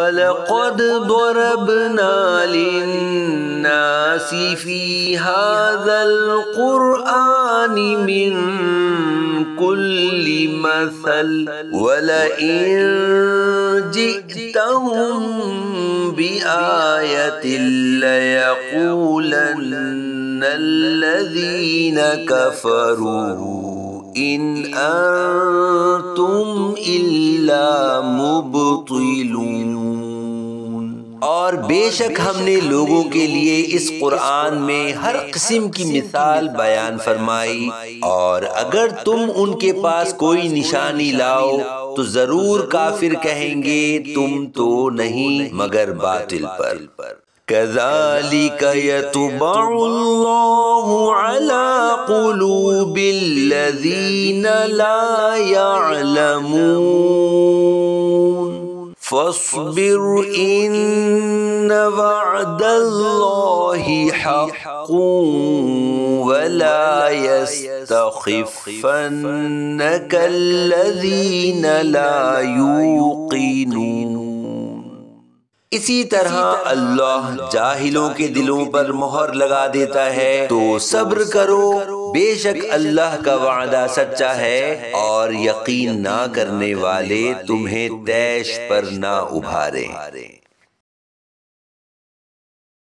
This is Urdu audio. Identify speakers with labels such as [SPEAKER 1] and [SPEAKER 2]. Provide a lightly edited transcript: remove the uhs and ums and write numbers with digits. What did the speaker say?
[SPEAKER 1] وَلَقَدْ ضَرَبْنَا لِلنَّاسِ فِي هَذَا الْقُرْآنِ مِنْ كُلِّ مَثَلٍ وَلَئِنْ جِئْتَهُمْ بِآيَةٍ لَيَقُولَنَّ الَّذِينَ كَفَرُوا إِنْ أَنْتُمْ إِلَّا مُبْطِلُونَ۔ اور بے شک ہم نے لوگوں کے لیے اس قرآن میں ہر قسم کی مثال بیان فرمائی، اور اگر تم ان کے پاس کوئی نشانی لاؤ تو ضرور کافر کہیں گے تم تو نہیں مگر باطل پر۔ كَذَلِكَ يَطْبَعُ اللَّهُ عَلَى قُلُوبِ الَّذِينَ لَا يَعْلَمُونَ فَاصْبِرْ إِنَّ وَعْدَ اللَّهِ حَقٌّ وَلَا يَسْتَخِفَّنَّكَ الَّذِينَ لَا يُوقِنُونَ۔ اسی طرح اللہ جاہلوں کے دلوں پر مہر لگا دیتا ہے، تو صبر کرو، بے شک اللہ کا وعدہ سچا ہے، اور یقین نہ کرنے والے تمہیں طیش پر نہ ابھاریں۔